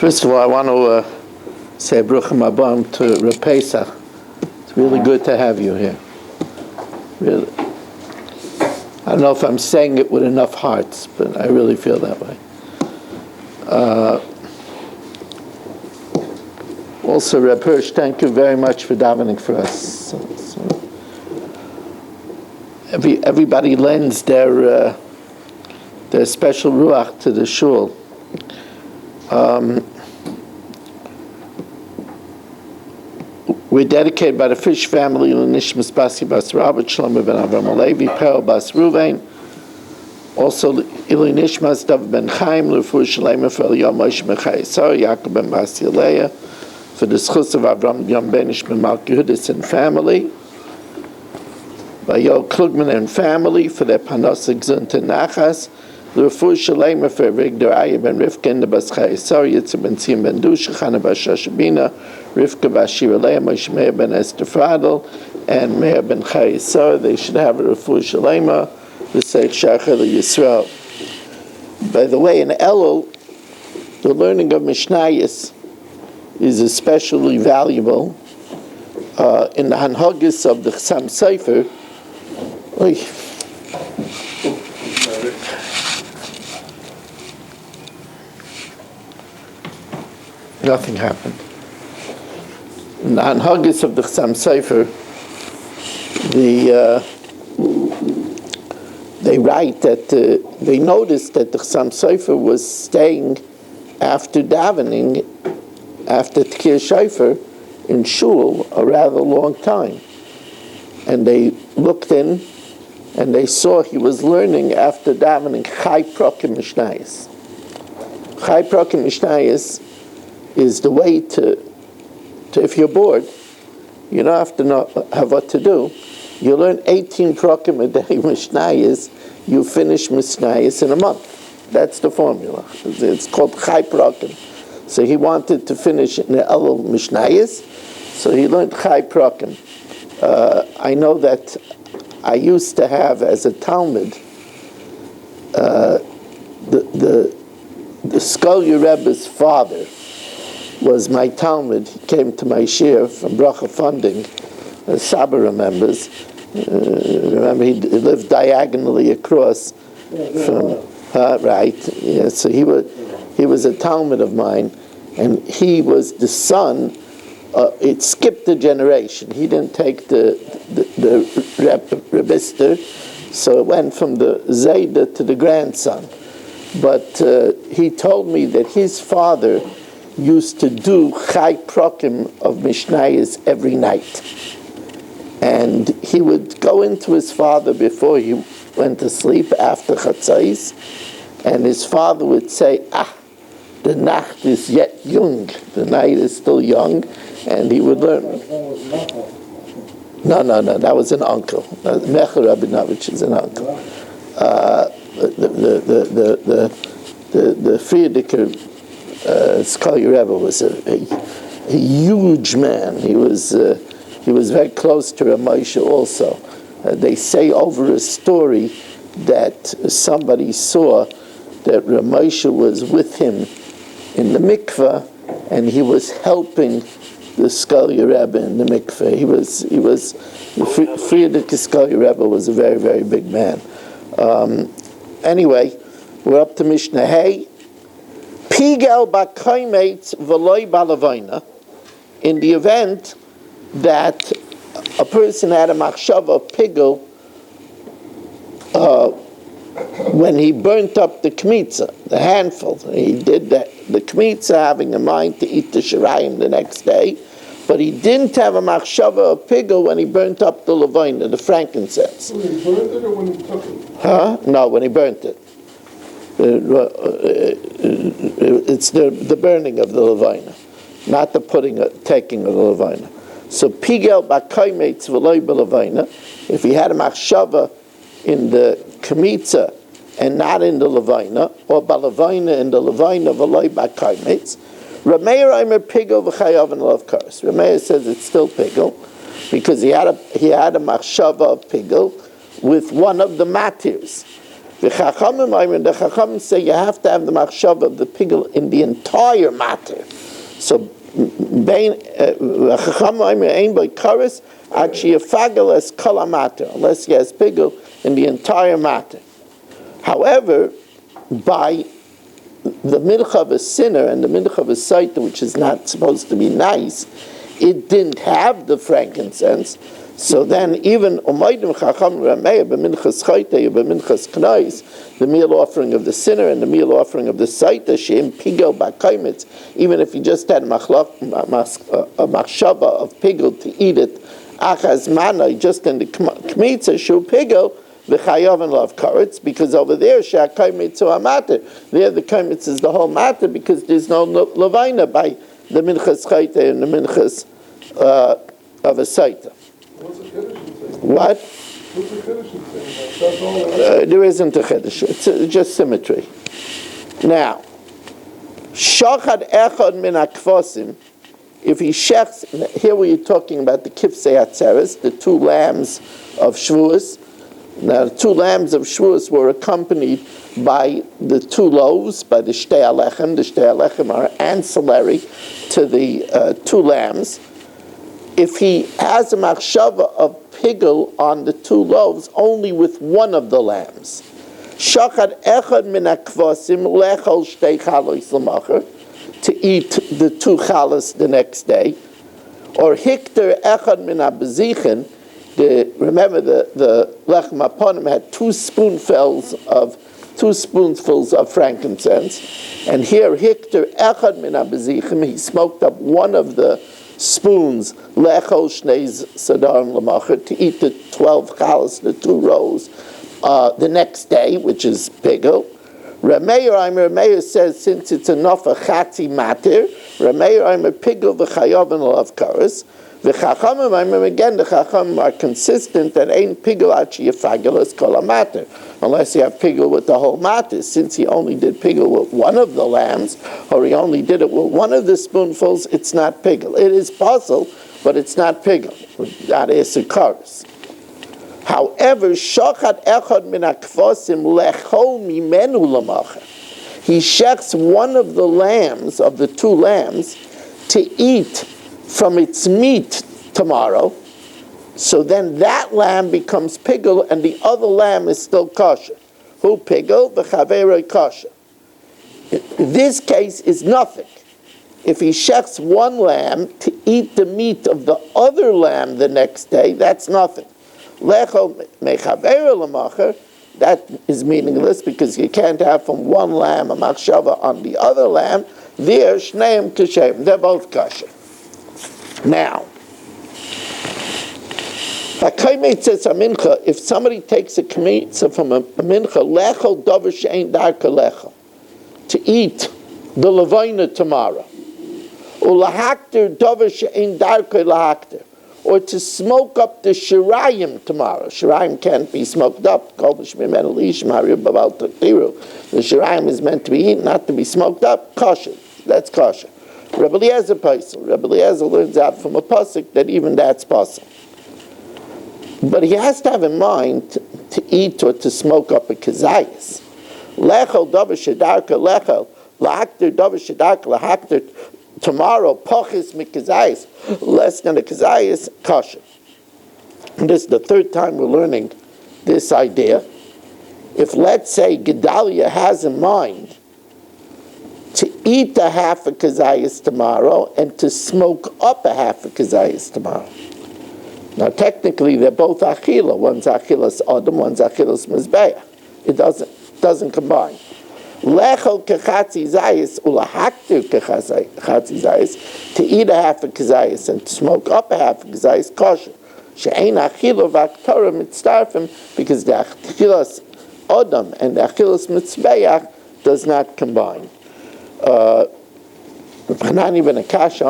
First of all, I want to say Bruchim Abam to Reb Pesach. It's really good to have you here. Really. I don't know if I'm saying it with enough hearts, but I really feel that way. Also, Reb Hirsch, thank you very much for davening for us. Everybody lends their special ruach to the shul. We're dedicated by the Fish family to Nishmas Basi Bas Robert Shlomo ben Avram Alevi, Perel Bas Ruvain. Also, Ili Nishmas Dav ben Chaim, L'Refur Shalema for Yomis Mechayisar, Yaakov ben Basi Aleya, for the schus of Avram Yom Benish ben Malki Hudis and family. By Yo Klugman and family, for their Panosik Zunt and Nachas. L'Refur Shalema for Rigdor Aya ben Rivka and the Bas Chayisar, Yitzhak ben Tzim ben Dusha, Chana Bas Shashabina, Rivka Bashir Aleya, Moshe Meir ben Esther Fradel, and Meir ben Chayisar. They should have a Refur Shalema, the Seich Shachar Yisrael. By the way, in Elul, the learning of Mishnayos is especially valuable. In the Hanhagis of the Chassam Sofer, nothing happened. In the Hanhagis of the Chassam Sofer, they write that they noticed that the Chassam Sofer was staying after davening, after Tkir Shofar, in shul a rather long time. And they looked in, and they saw he was learning after davening Chai Prokim Mishnayos. Chai Prokim Mishnayos is the way to if you're bored, you don't have to have what to do. You learn 18 Prokim a day Mishnayos, you finish Mishnayos in a month. That's the formula. It's called Chai Prokim. So he wanted to finish in the Elul Mishnayos, so he learned Chai Prokim. I know that I used to have as a Talmud the Skolya Rebbe's father was my Talmud. He came to my shir from Bracha Funding, as Saba remembers. Remember, he lived diagonally across from, right, yeah, so he was a Talmud of mine, and he was the son. It skipped a generation. He didn't take the Rebbister, so it went from the Zayda to the grandson. But he told me that his father used to do Chai Prokim of Mishnayos every night. And he would go into his father before he went to sleep after Chatzais, and his father would say, the Nacht is yet young, the night is still young, and he would learn. No, that was an uncle. Mecher Rabinovich is an uncle. The Frierdiker Skolya Rebbe was a huge man. He was very close to Ramosha also. They say over a story that somebody saw that Ramosha was with him in the mikveh, and he was helping the Skolya Rebbe in the mikveh. Friedrich Skolya Rebbe was a very, very big man. Anyway, we're up to Mishnah Hey. Pigel b'koimetz v'loy b'lavoina. In the event that a person had a machshava of pigel when he burnt up the kmitza, the handful. He did that, the kmitza, having in mind to eat the shirayim the next day, but he didn't have a machshava of pigel when he burnt up the lavoina, the frankincense. When he burnt it or when he took it? No, when he burnt it. It's the burning of the lavoina, not the taking of the lavoina. So pigel b'koimetz v'loy b'lavoina, if he had a machshava in the kmitza and not in the lavoina, or b'lavoina in the lavoina v'loy b'koimetz, Rameir Aimer pigel v'chayav and love kars. Rameir says it's still pigel because he had a machshava of pigel with one of the matirs. The Chachamim say you have to have the machshava of the pigel in the entire matter. So, Chachamim ein by kares ad sheyafagel es kol matter, unless he has pigel in the entire matter. However, by the mincha of a sinner and the mincha of a saita, which is not supposed to be nice, it didn't have the frankincense. So then, even umaydim chacham rameya b'minchas chayte b'minchas knais, the meal offering of the sinner and the meal offering of the saita sheim pigel b'kaimitz, even if he just had a machshava of pigel to eat it, achaz mana, just in the kmitza shu pigel. The chayav and love karetz, because over there shakaimitz a matter. There the kaimitz is the whole matter because there's no levina by the minchas chayte and the minchas of a saita. What's the Kiddush saying? What? What's the Kiddush saying? That's all. There isn't a Kiddush. It's just symmetry. Now, shachad echad min akvosim. If he shechs, here we are talking about the kifsei atzeres, the two lambs of Shavuos. Now, the two lambs of Shavuos were accompanied by the two loaves, by the shtei alechem. The shtei alechem are ancillary to the two lambs. If he has a machshava of pigel on the two loaves, only with one of the lambs, shachad echad min akvasim lechol shtei chalos l'macher, to eat the two chalas the next day, or hikter echad min abezichin. Remember the lechem aponim had two spoonfuls of frankincense, and here hikter echad min abezichim, he smoked up one of the spoons lechol shnei sadarim l'macher, to eat the 12 chalas, the two rows, the next day, which is pigel. Rameir says since it's enough a chatzi matir, Rameir pigel v'chayav and love kares. The Chachamim, again, the Chachamim are consistent that ain't pigel achi yafagelas kol matter, unless you have pigel with the whole matter. Since he only did pigel with one of the lambs, or he only did it with one of the spoonfuls, it's not pigel. It is puzzle, but it's not pigel. That is a kares. However, shachat echad min akvosim lechol mimenu lamacher. He shechs one of the lambs, of the two lambs, to eat from its meat tomorrow, so then that lamb becomes pigel and the other lamb is still kosher. Who pigel? The chaveroi kosher. This case is nothing. If he shechs one lamb to eat the meat of the other lamb the next day, that's nothing. Lechol mechaveroi l'macher, that is meaningless because you can't have from one lamb a machshava on the other lamb. There, shneim kashem, they're both kosher. Now, if somebody takes a kmitza from a mincha, lechol davar she'ein darka lechol, to eat the levina tomorrow, ulahakter davar she'ein darka lahakter, or to smoke up the shirayim tomorrow. Shirayim can't be smoked up. The shirayim is meant to be eaten, not to be smoked up. Kosher. That's kosher. Rebbe Eliezer Paisel. Rebbe Eliezer learns out from a pasuk that even that's possible. But he has to have in mind to eat or to smoke up a kazayas. Lechel davar shedarka lechel lahakter davar shedarka lahakter tomorrow pochis mikazayas, less than a kazayas kosher. And this is the third time we're learning this idea. If let's say Gedalia has in mind to eat a half a kazayas tomorrow and to smoke up a half a kazayas tomorrow. Now technically they're both achila. One's achilas adam, one's achilas mizbeach. It doesn't combine. Lechel kechatzi zayis ulahaktir kechatzi zayis, to eat a half a kazayas and to smoke up a half a kazayas kosher. She'ein achila v'aktorah mitztarfim, because the achilas adam and the achilas mizbeach does not combine. Not even a kasha,